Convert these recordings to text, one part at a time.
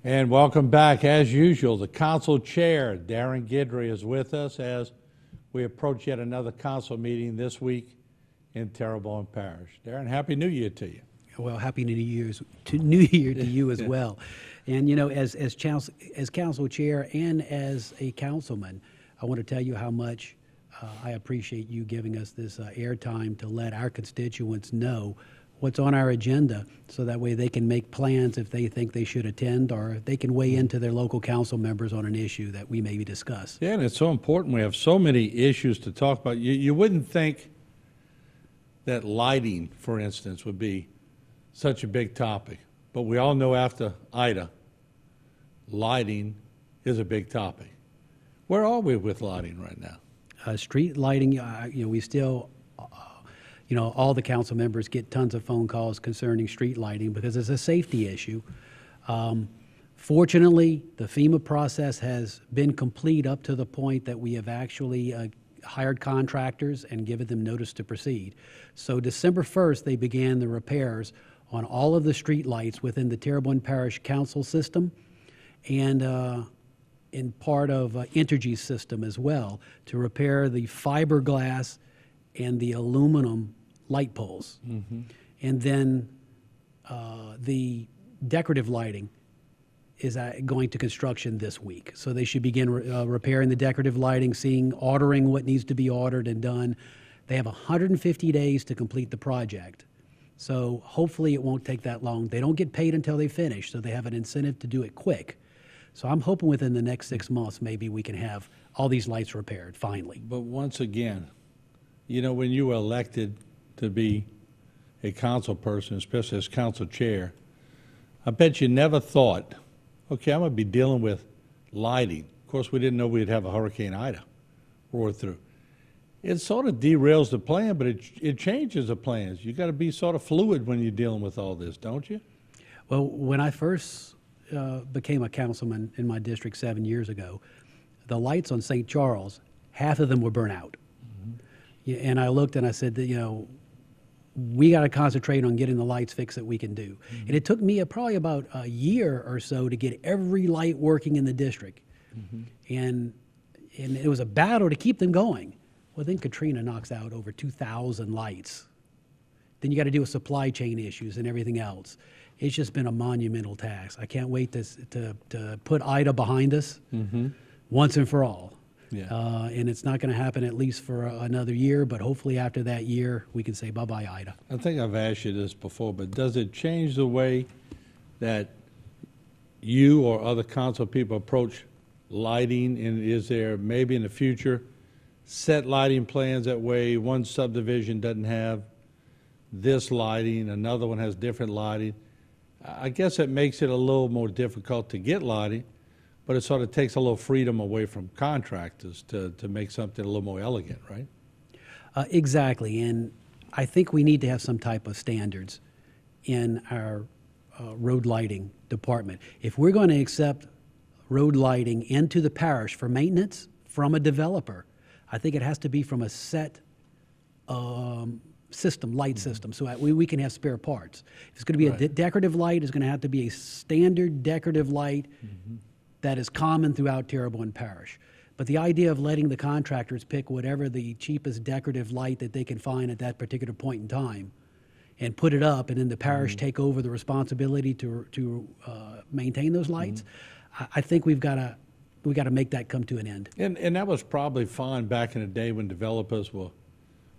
And welcome back. As usual, the council chair, Darrin Guidry, is with us as we approach yet another council meeting this week in Terrebonne Parish. Darrin, Happy New Year to you. Well, Happy New Year to you as well. And, you know, as council chair and as a councilman, I want to tell you how much I appreciate you giving us this airtime to let our constituents know what's on our agenda, so that way they can make plans if they think they should attend, or they can weigh into their local council members on an issue that we maybe discuss. Yeah, and it's so important. We have so many issues to talk about. You wouldn't think that lighting, for instance, would be such a big topic, but we all know after Ida, lighting is a big topic. Where are we with lighting right now? Street lighting, we still, all the council members get tons of phone calls concerning street lighting because it's a safety issue. Fortunately, the FEMA process has been complete up to the point that we have actually hired contractors and given them notice to proceed. So December 1st, they began the repairs on all of the street lights within the Terrebonne Parish Council system and in part of Entergy's system as well, to repair the fiberglass and the aluminum light poles. Mm-hmm. And then the decorative lighting is going to construction this week. So they should begin repairing the decorative lighting, ordering what needs to be ordered and done. They have 150 days to complete the project. So hopefully it won't take that long. They don't get paid until they finish, so they have an incentive to do it quick. So I'm hoping within the next 6 months, maybe we can have all these lights repaired, finally. But once again, when you were elected to be a council person, especially as council chair, I bet you never thought, okay, I'm going to be dealing with lighting. Of course, we didn't know we'd have a Hurricane Ida roar through. It sort of derails the plan, but it changes the plans. You got to be sort of fluid when you're dealing with all this, don't you? Well, when I first became a councilman in my district 7 years ago, the lights on St. Charles, half of them were burnt out. Mm-hmm. And I looked and I said that, we got to concentrate on getting the lights fixed that we can do. Mm-hmm. And it took me probably about a year or so to get every light working in the district. Mm-hmm. And it was a battle to keep them going. Well, then Katrina knocks out over 2,000 lights. Then you got to deal with supply chain issues and everything else. It's just been a monumental task. I can't wait to put Ida behind us once and for all. Yeah. And it's not going to happen at least for another year, but hopefully after that year, we can say bye-bye, Ida. I think I've asked you this before, but does it change the way that you or other council people approach lighting? And is there maybe in the future set lighting plans that way one subdivision doesn't have this lighting, another one has different lighting? I guess it makes it a little more difficult to get lighting, but it sort of takes a little freedom away from contractors to make something a little more elegant, right? Exactly, and I think we need to have some type of standards in our road lighting department. If we're going to accept road lighting into the parish for maintenance from a developer, I think it has to be from a set system, light system, so we can have spare parts. If it's going to be a decorative light, it's going to have to be a standard decorative light that is common throughout Terrebonne Parish. But the idea of letting the contractors pick whatever the cheapest decorative light that they can find at that particular point in time and put it up, and then the parish take over the responsibility to maintain those lights, I think we got to make that come to an end. And that was probably fine back in the day when developers were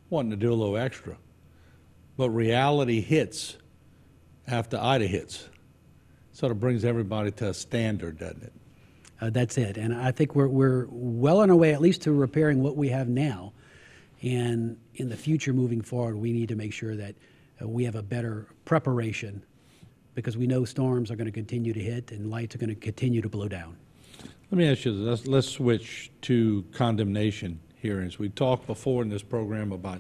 wanting to do a little extra. But reality hits after Ida hits. Sort of brings everybody to a standard, doesn't it? That's it. And I think we're well on our way at least to repairing what we have now. And in the future moving forward, we need to make sure that we have a better preparation, because we know storms are going to continue to hit and lights are going to continue to blow down. Let me ask you this. Let's switch to condemnation hearings. We talked before in this program about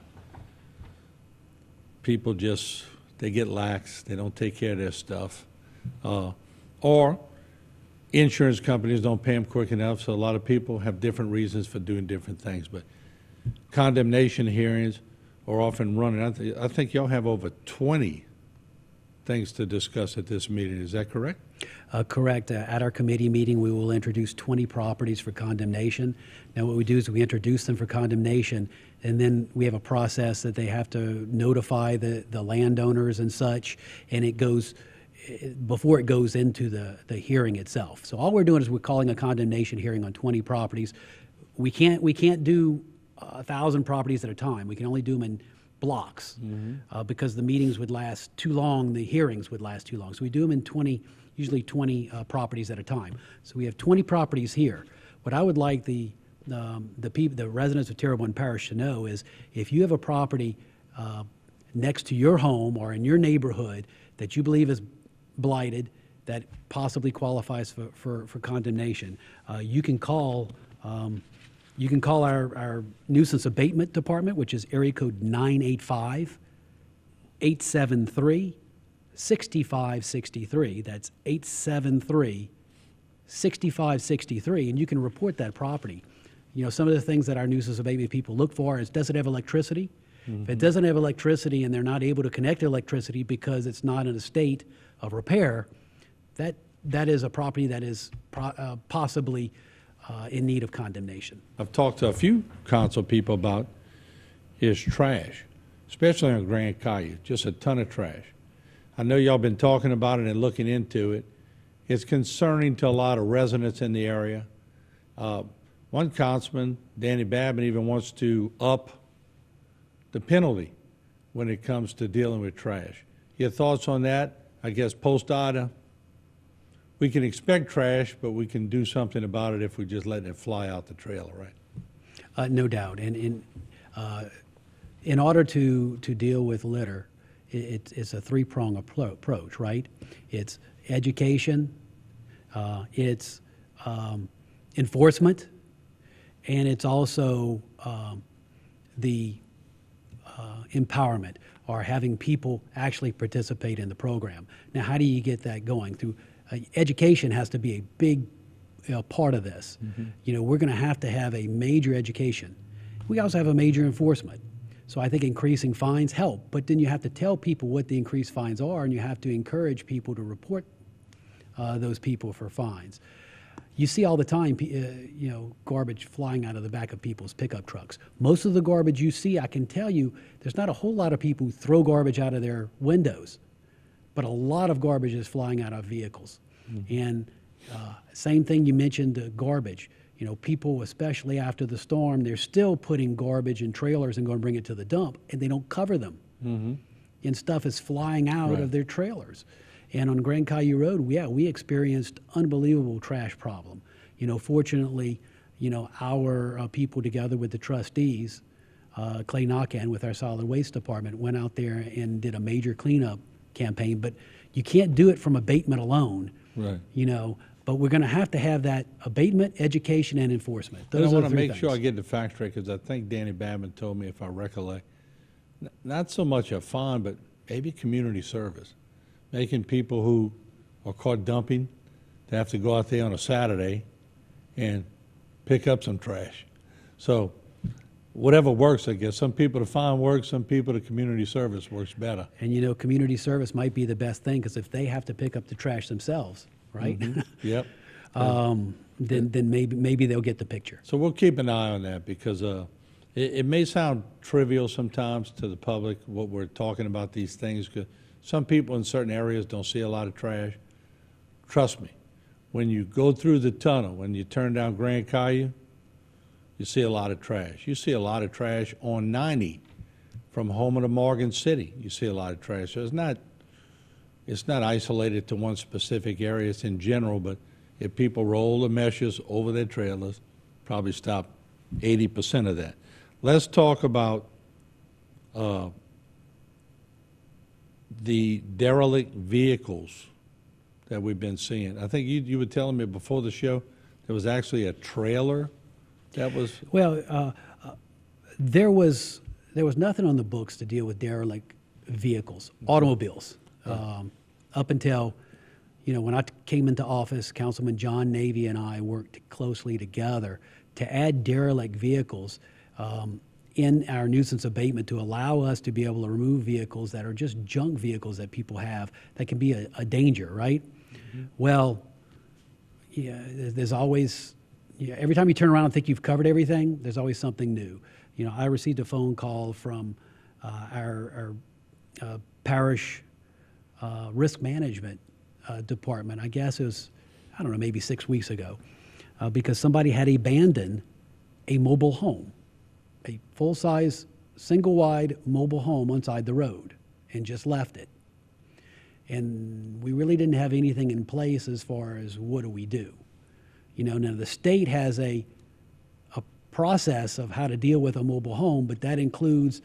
people they get lax, they don't take care of their stuff, or insurance companies don't pay them quick enough, so a lot of people have different reasons for doing different things. But condemnation hearings are often running. I think y'all have over 20 things to discuss at this meeting. Is that correct? Correct. At our committee meeting, we will introduce 20 properties for condemnation. Now, what we do is we introduce them for condemnation, and then we have a process that they have to notify the landowners and such, and it goes before it goes into the hearing itself. So all we're doing is we're calling a condemnation hearing on 20 properties. We can't do 1,000 properties at a time. We can only do them in blocks because the meetings would last too long, the hearings would last too long. So we do them in usually 20 properties at a time. So we have 20 properties here. What I would like the residents of Terrebonne Parish to know is if you have a property next to your home or in your neighborhood that you believe is blighted, that possibly qualifies for condemnation, you can call our nuisance abatement department, which is area code 985-873-6563. That's 873-6563, and you can report that property. You know, some of the things that our nuisance abatement people look for is, does it have electricity? If it doesn't have electricity and they're not able to connect to electricity because it's not in a state of repair, that is a property that is possibly in need of condemnation. I've talked to a few council people about is trash, especially on Grand Caillou, just a ton of trash. I know y'all been talking about it and looking into it. It's concerning to a lot of residents in the area. One councilman, Danny Babin, even wants to up the penalty when it comes to dealing with trash. Your thoughts on that? I guess post-Ida, we can expect trash, but we can do something about it if we just let it fly out the trailer, right? No doubt. And in order to deal with litter, it's a three-prong approach, right? It's education, it's enforcement, and it's also the empowerment, or having people actually participate in the program. Now, how do you get that going? Through education has to be a big part of this. You know, we're going to have a major education. We also have a major enforcement. So I think increasing fines help, but then you have to tell people what the increased fines are, and you have to encourage people to report those people for fines. You see all the time, you know, garbage flying out of the back of people's pickup trucks. Most of the garbage you see, I can tell you, there's not a whole lot of people who throw garbage out of their windows, but a lot of garbage is flying out of vehicles. And same thing, you mentioned garbage. You know, people, especially after the storm, they're still putting garbage in trailers and going to bring it to the dump, and they don't cover them. And stuff is flying out of their trailers. And on Grand Caillou Road, we experienced unbelievable trash problem. You know, fortunately, you know, our people together with the trustees, Clay Knockan with our solid waste department, went out there and did a major cleanup campaign. But you can't do it from abatement alone, you know. But we're going to have that abatement, education, and enforcement. Those and I want to make sure I get the facts straight, because I think Danny Babin told me, if I recollect, not so much a fine, but maybe community service. Making people who are caught dumping, they have to go out there on a Saturday and pick up some trash. So whatever works, I guess. Some people the fine works, some people the community service works better. And you know, community service might be the best thing, because if they have to pick up the trash themselves, right? Yep. Then maybe they'll get the picture. So we'll keep an eye on that, because it may sound trivial sometimes to the public what we're talking about these things, because some people in certain areas don't see a lot of trash. Trust me, when you go through the tunnel, when you turn down Grand Caillou, you see a lot of trash. You see a lot of trash on 90 from Homer to Morgan City. You see a lot of trash. So it's not isolated to one specific area. It's in general, but if people roll the meshes over their trailers, probably stop 80% of that. Let's talk about the derelict vehicles that we've been seeing. I think you were telling me before the show there was actually a trailer that was... Well, there was nothing on the books to deal with derelict vehicles, automobiles. Up until, you know, when I came into office, Councilman John Navy and I worked closely together to add derelict vehicles in our nuisance abatement to allow us to be able to remove vehicles that are just junk vehicles that people have that can be a danger, right? Well, yeah, there's always, every time you turn around and think you've covered everything, there's always something new. I received a phone call from our parish risk management department. I guess it was, I don't know, maybe 6 weeks ago, because somebody had abandoned a mobile home, a full-size, single-wide mobile home on side the road, and just left it. And we really didn't have anything in place as far as what do we do. Now the state has a process of how to deal with a mobile home, but that includes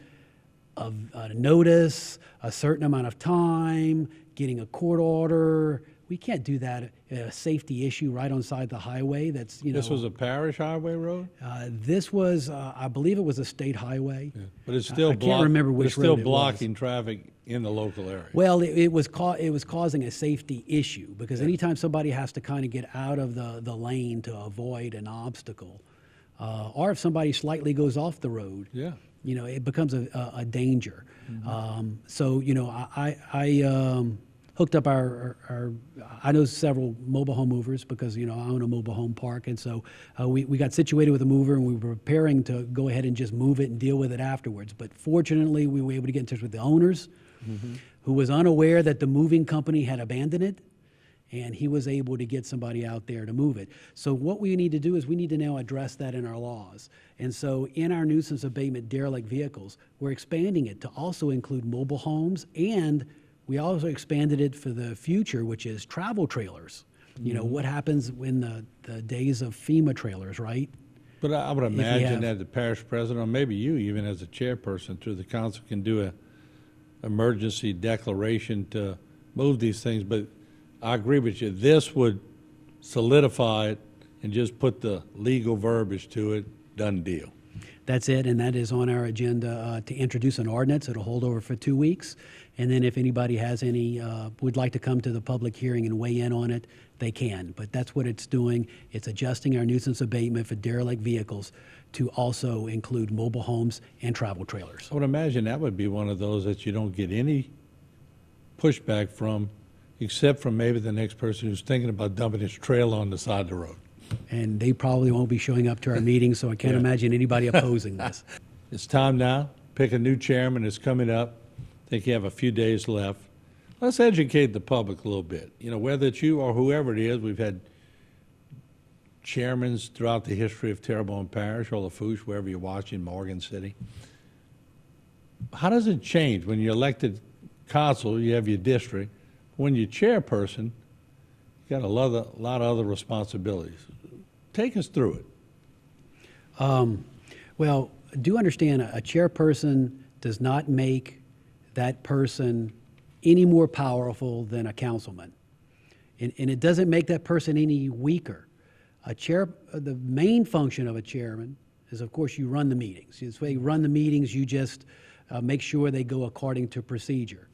a notice, a certain amount of time, getting a court order. We can't do that, a safety issue right on side the highway. That's, This was a parish highway road? This was, I believe it was a state highway. Yeah. But it's still I can't remember which road still it blocking was. traffic in the local area. Well, it was causing a safety issue, because anytime somebody has to kind of get out of the lane to avoid an obstacle, or if somebody slightly goes off the road, Yeah. it becomes a danger. So, I hooked up I know several mobile home movers, because, I own a mobile home park. And so we got situated with a mover, and we were preparing to go ahead and just move it and deal with it afterwards. But fortunately, we were able to get in touch with the owners, who was unaware that the moving company had abandoned it. And he was able to get somebody out there to move it. So what we need to do is we need to now address that in our laws. And so in our nuisance abatement derelict vehicles, we're expanding it to also include mobile homes, and we also expanded it for the future, which is travel trailers. What happens when the days of FEMA trailers, right? But I would you imagine have- that the parish president, or maybe you even as a chairperson through the council, can do a emergency declaration to move these things. But I agree with you. This would solidify it and just put the legal verbiage to it. Done deal. That's it, and that is on our agenda to introduce an ordinance. It'll hold over for 2 weeks. And then if anybody has any, would like to come to the public hearing and weigh in on it, they can. But that's what it's doing. It's adjusting our nuisance abatement for derelict vehicles to also include mobile homes and travel trailers. I would imagine that would be one of those that you don't get any pushback from, except from maybe the next person who's thinking about dumping his trailer on the side of the road. And they probably won't be showing up to our meetings, so I can't Yeah. imagine anybody opposing this. It's time now. Pick a new chairman. It's coming up. I think you have a few days left. Let's educate the public a little bit. Whether it's you or whoever it is, we've had chairmans throughout the history of Terrebonne Parish or Lafourche, wherever you're watching, Morgan City. How does it change when you're elected council? You have your district. When you're chairperson, you got a lot of other responsibilities. Take us through it. Well, do understand a chairperson does not make that person any more powerful than a councilman. And it doesn't make that person any weaker. The main function of a chairman is, of course, you run the meetings. It's when you run the meetings, you just make sure they go according to procedure.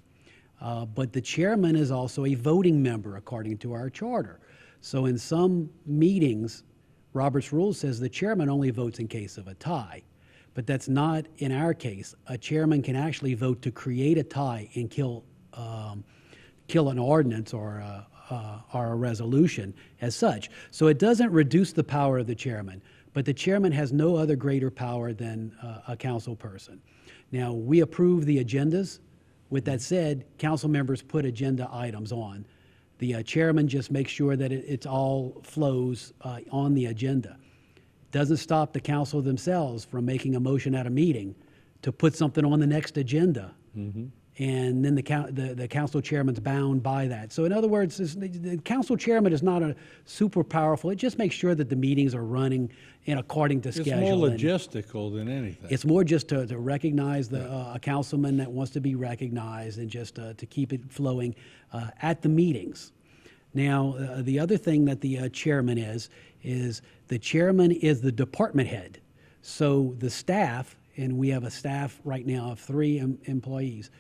But the chairman is also a voting member according to our charter. So in some meetings, Robert's Rule says the chairman only votes in case of a tie. But that's not in our case. A chairman can actually vote to create a tie and kill an ordinance or a resolution as such. So it doesn't reduce the power of the chairman, but the chairman has no other greater power than a council person. Now, we approve the agendas. With that said, council members put agenda items on. The chairman just makes sure that it all flows on the agenda. Doesn't stop the council themselves from making a motion at a meeting to put something on the next agenda. And then the council chairman's bound by that. So in other words, the council chairman is not a super powerful. It just makes sure that the meetings are running according to It's schedule. more and logistical than anything. it's more just to recognize a councilman that wants to be recognized, and just to keep it flowing at the meetings. Now, the other thing that the chairman is the chairman is the department head. So the staff, and we have a staff right now of 3 employees,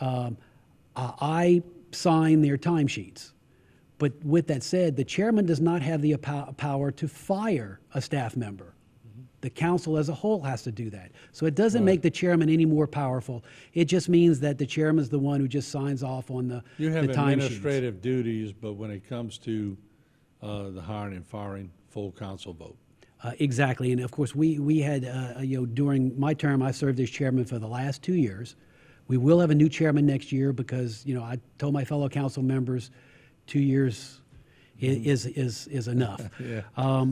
I sign their timesheets. But with that said, the chairman does not have the power to fire a staff member. The council as a whole has to do that. So it doesn't make the chairman any more powerful. It just means that the chairman is the one who just signs off on the You have time administrative duties, but when it comes to the hiring and firing, full council vote. Exactly, and of course, we had, during my term, I served as chairman for the last 2 years. We will have a new chairman next year because, I told my fellow council members 2 years is enough. Yeah.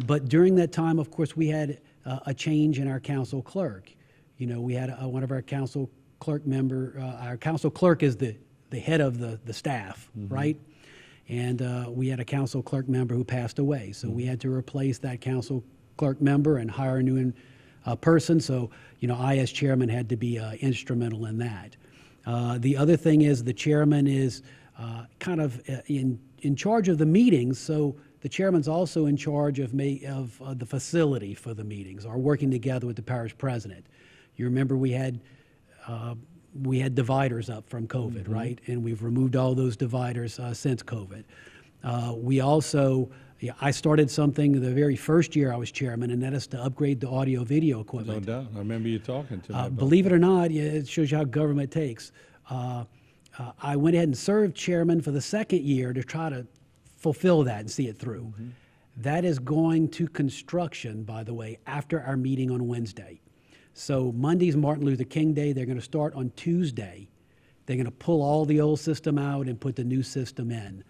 But during that time, of course, we had a change in our council clerk. We had one of our council clerk member, our council clerk is the head of the staff, right? And we had a council clerk member who passed away. So we had to replace that council clerk member and hire a new person. So, I as chairman had to be instrumental in that. The other thing is the chairman is kind of in charge of the meetings. So the chairman's also in charge of the facility for the meetings, or working together with the parish president. You remember we had dividers up from COVID, right? And we've removed all those dividers since COVID. We also, I started something the very first year I was chairman, and that is to upgrade the audio-video equipment. No doubt. I remember you talking to me about Believe it or not, it shows you how government takes. I went ahead and served chairman for the second year to try to fulfill that and see it through. That is going to construction, by the way, after our meeting on Wednesday. So Monday's Martin Luther King Day. They're going to start on Tuesday. They're going to pull all the old system out and put the new system in.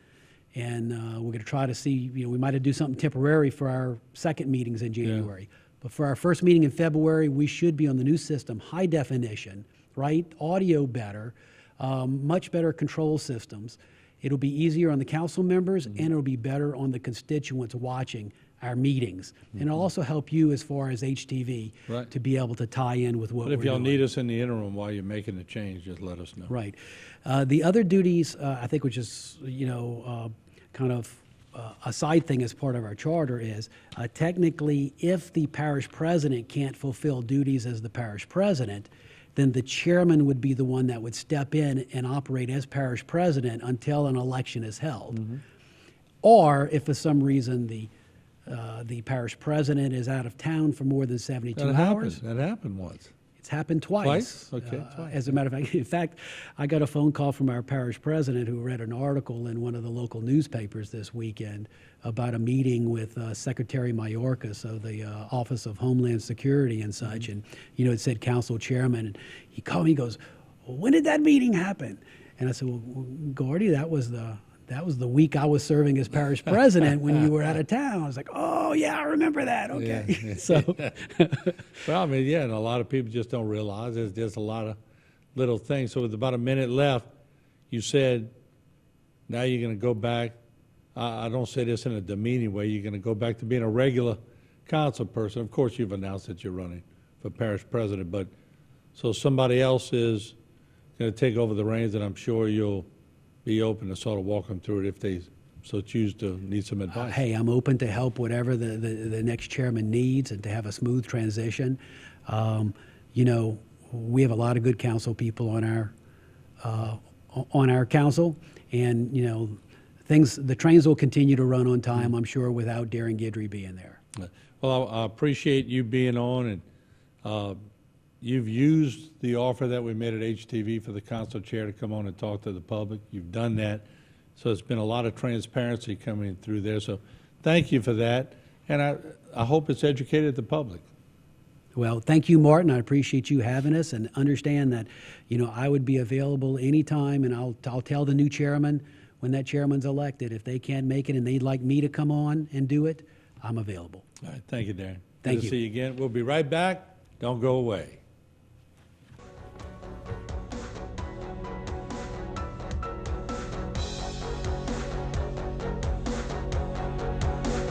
And we're going to try to see, we might have to do something temporary for our second meetings in January. But for our first meeting in February, we should be on the new system, high definition, right? Audio better, much better control systems. It'll be easier on the council members, and it'll be better on the constituents watching our meetings. And it'll also help you as far as HTV to be able to tie in with what But we're if y'all doing. need us in the interim while you're making the change, just let us know. Right. The other duties, I think, which is, kind of a side thing as part of our charter is technically if the parish president can't fulfill duties as the parish president, then the chairman would be the one that would step in and operate as parish president until an election is held. Or if for some reason the parish president is out of town for more than 72 hours. That happened once. It's happened twice. Twice? Okay, twice. As a matter of fact, I got a phone call from our parish president who read an article in one of the local newspapers this weekend about a meeting with Secretary Mayorkas of the Office of Homeland Security and such. And, it said council chairman. And he called me, he goes, well, when did that meeting happen? And I said, well, Gordy, that was the week I was serving as parish president when you were out of town. I was like, oh, yeah, I remember that. Okay. Yeah. So, Well, I mean, and a lot of people just don't realize there's just a lot of little things. So with about a minute left, you said now you're going to go back. I don't say this in a demeaning way. You're going to go back to being a regular council person. Of course, you've announced that you're running for parish president, but so somebody else is going to take over the reins, and I'm sure you'll be open to sort of walk them through it if they so choose to need some advice. hey, I'm open to help whatever the next chairman needs and to have a smooth transition. We have a lot of good council people on our council, and the trains will continue to run on time, I'm sure, without Darrin Guidry being there. Well, I appreciate you being on, and you've used the offer that we made at HTV for the council chair to come on and talk to the public. You've done that. So it's been a lot of transparency coming through there. So thank you for that. And I hope it's educated the public. Well, thank you, Martin. I appreciate you having us, and understand that, I would be available anytime, and I'll tell the new chairman when that chairman's elected, if they can't make it and they'd like me to come on and do it, I'm available. All right. Thank you, Darrin. Thank Good you. to see you again. We'll be right back. Don't go away.